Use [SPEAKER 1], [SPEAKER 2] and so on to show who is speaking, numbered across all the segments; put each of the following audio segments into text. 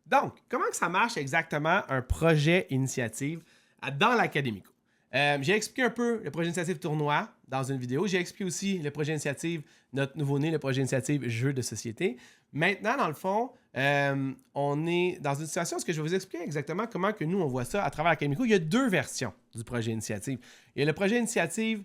[SPEAKER 1] Donc, comment que ça marche exactement un projet initiative dans l'Académico? J'ai expliqué un peu le projet initiative tournoi dans une vidéo. J'ai expliqué aussi le projet initiative, notre nouveau-né, le projet initiative jeu de société. Maintenant, dans le fond, on est dans une situation où je vais vous expliquer exactement comment que nous, on voit ça à travers l'Académico. Il y a deux versions du projet initiative. Il y a le projet initiative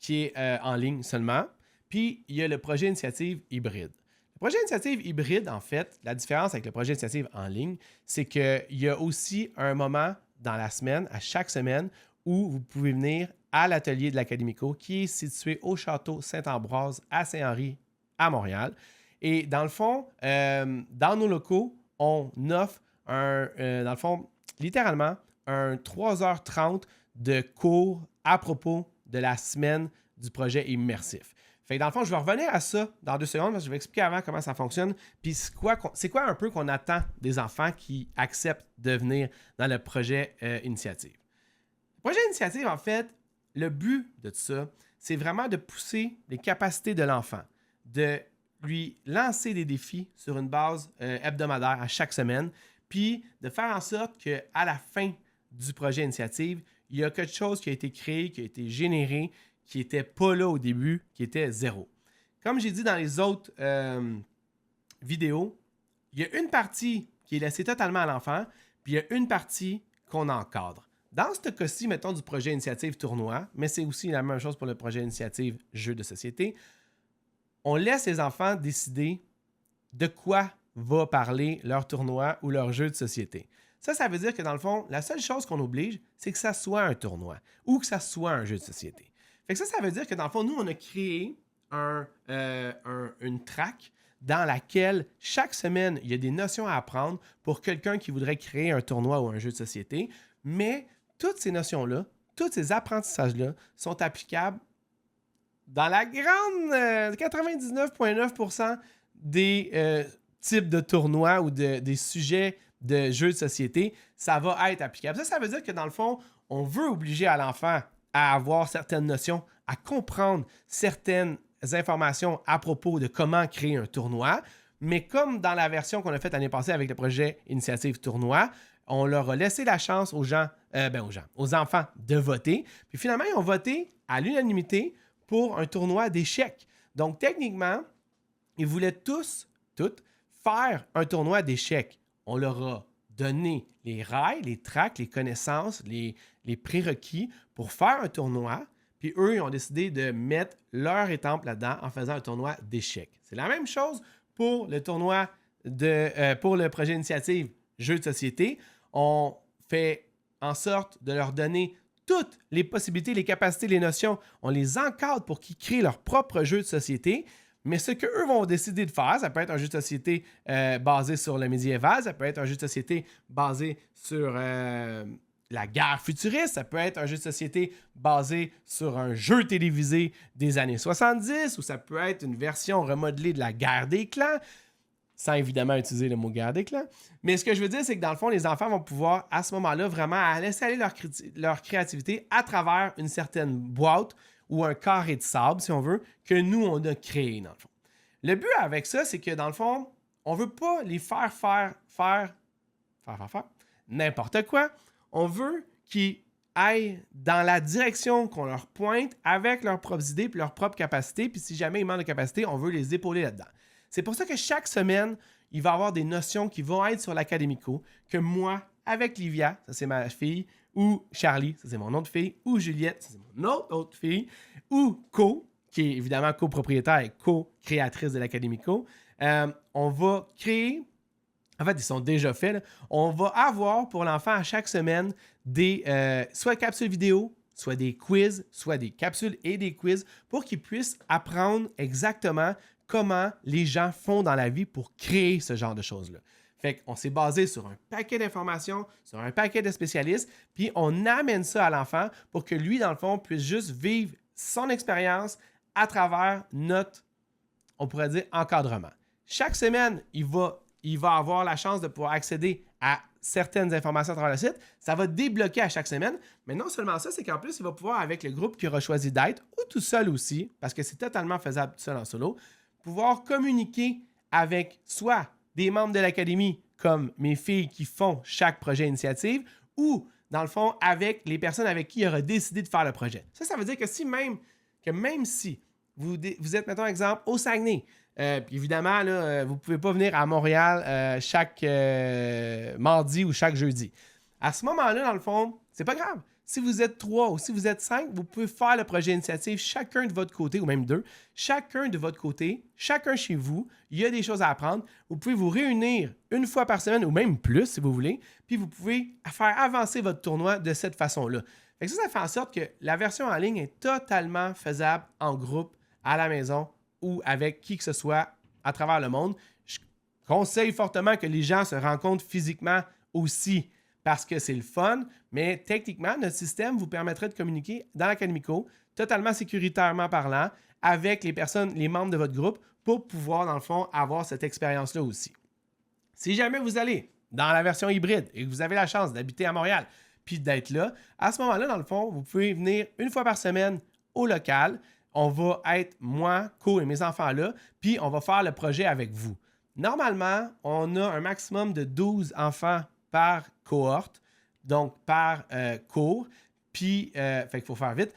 [SPEAKER 1] qui est en ligne seulement, puis il y a le projet initiative hybride. Le projet initiative hybride, en fait, la différence avec le projet initiative en ligne, c'est qu'il y a aussi un moment dans la semaine, à chaque semaine, où vous pouvez venir à l'atelier de l'Académico qui est situé au château Saint-Ambroise à Saint-Henri, à Montréal. Et dans le fond, dans nos locaux, on offre dans le fond, littéralement, un 3h30 de cours à propos de la semaine du projet immersif. Fait que dans le fond, je vais revenir à ça dans 2 secondes parce que je vais expliquer avant comment ça fonctionne. Puis c'est quoi un peu qu'on attend des enfants qui acceptent de venir dans le projet initiative. Le projet initiative, en fait, le but de tout ça, c'est vraiment de pousser les capacités de l'enfant, de lui lancer des défis sur une base hebdomadaire à chaque semaine, puis de faire en sorte qu'à la fin du projet initiative, il y a quelque chose qui a été créé, qui a été généré, qui n'était pas là au début, qui était zéro. Comme j'ai dit dans les autres vidéos, il y a une partie qui est laissée totalement à l'enfant, puis il y a une partie qu'on encadre. Dans ce cas-ci, mettons du projet initiative tournoi, mais c'est aussi la même chose pour le projet initiative jeu de société, on laisse les enfants décider de quoi va parler leur tournoi ou leur jeu de société. Ça veut dire que dans le fond, la seule chose qu'on oblige, c'est que ça soit un tournoi ou que ça soit un jeu de société. Fait que ça veut dire que dans le fond, nous, on a créé une track dans laquelle chaque semaine, il y a des notions à apprendre pour quelqu'un qui voudrait créer un tournoi ou un jeu de société. Mais toutes ces notions-là, tous ces apprentissages-là sont applicables dans la grande 99,9% des types de tournois ou des sujets de jeux de société. Ça va être applicable. Ça veut dire que dans le fond, on veut obliger à l'enfant à avoir certaines notions, à comprendre certaines informations à propos de comment créer un tournoi. Mais comme dans la version qu'on a faite l'année passée avec le projet Initiative Tournoi, on leur a laissé la chance aux enfants de voter. Puis finalement, ils ont voté à l'unanimité pour un tournoi d'échecs. Donc techniquement, ils voulaient toutes, faire un tournoi d'échecs. On leur a donné les rails, les tracks, les connaissances, les prérequis pour faire un tournoi. Puis eux, ils ont décidé de mettre leur étampe là-dedans en faisant un tournoi d'échecs. C'est la même chose pour le tournoi pour le projet initiative Jeux de société. On fait en sorte de leur donner toutes les possibilités, les capacités, les notions. On les encadre pour qu'ils créent leur propre jeu de société. Mais ce qu'eux vont décider de faire, ça peut être un jeu de société basé sur le médiéval, ça peut être un jeu de société basé sur la guerre futuriste, ça peut être un jeu de société basé sur un jeu télévisé des années 70, ou ça peut être une version remodelée de la guerre des clans, sans évidemment utiliser le mot guerre des clans. Mais ce que je veux dire, c'est que dans le fond, les enfants vont pouvoir, à ce moment-là, vraiment laisser aller leur créativité à travers une certaine boîte ou un carré de sable, si on veut, que nous, on a créé, dans le fond. Le but avec ça, c'est que, dans le fond, on ne veut pas les faire n'importe quoi. On veut qu'ils aillent dans la direction qu'on leur pointe avec leurs propres idées et leurs propres capacités. Puis si jamais ils manquent de capacité, on veut les épauler là-dedans. C'est pour ça que chaque semaine, il va y avoir des notions qui vont être sur l'Académico, que moi, avec Livia, ça c'est ma fille, ou Charlie, ça c'est mon autre fille, ou Juliette, ça c'est mon autre fille, ou Co, qui est évidemment copropriétaire et co-créatrice de l'Académico, on va créer, en fait ils sont déjà faits, là, on va avoir pour l'enfant à chaque semaine des soit capsules vidéo, soit des quiz, soit des capsules et des quiz pour qu'ils puissent apprendre exactement comment les gens font dans la vie pour créer ce genre de choses-là. Fait qu'on s'est basé sur un paquet d'informations, sur un paquet de spécialistes, puis on amène ça à l'enfant pour que lui, dans le fond, puisse juste vivre son expérience à travers notre, on pourrait dire, encadrement. Chaque semaine, il va avoir la chance de pouvoir accéder à certaines informations à travers le site. Ça va débloquer à chaque semaine. Mais non seulement ça, c'est qu'en plus, il va pouvoir, avec le groupe qu'il aura choisi d'être, ou tout seul aussi, parce que c'est totalement faisable tout seul en solo, pouvoir communiquer avec soit des membres de l'académie, comme mes filles qui font chaque projet initiative, ou dans le fond, avec les personnes avec qui il aura décidé de faire le projet. Ça veut dire que même si vous êtes, mettons exemple, au Saguenay, puis évidemment, là, vous ne pouvez pas venir à Montréal chaque mardi ou chaque jeudi. À ce moment-là, dans le fond, c'est pas grave. Si vous êtes 3 ou si vous êtes 5, vous pouvez faire le projet initiative chacun de votre côté, ou même 2, chacun de votre côté, chacun chez vous. Il y a des choses à apprendre. Vous pouvez vous réunir une fois par semaine, ou même plus si vous voulez, puis vous pouvez faire avancer votre tournoi de cette façon-là. Fait que ça fait en sorte que la version en ligne est totalement faisable en groupe, à la maison ou avec qui que ce soit à travers le monde. Je conseille fortement que les gens se rencontrent physiquement aussi parce que c'est le fun, mais techniquement, notre système vous permettrait de communiquer dans l'Académico, totalement sécuritairement parlant, avec les personnes, les membres de votre groupe, pour pouvoir, dans le fond, avoir cette expérience-là aussi. Si jamais vous allez dans la version hybride et que vous avez la chance d'habiter à Montréal, puis d'être là, à ce moment-là, dans le fond, vous pouvez venir une fois par semaine au local. On va être, moi, Co et mes enfants là, puis on va faire le projet avec vous. Normalement, on a un maximum de 12 enfants par cohorte, donc par cours, puis, fait qu'il faut faire vite.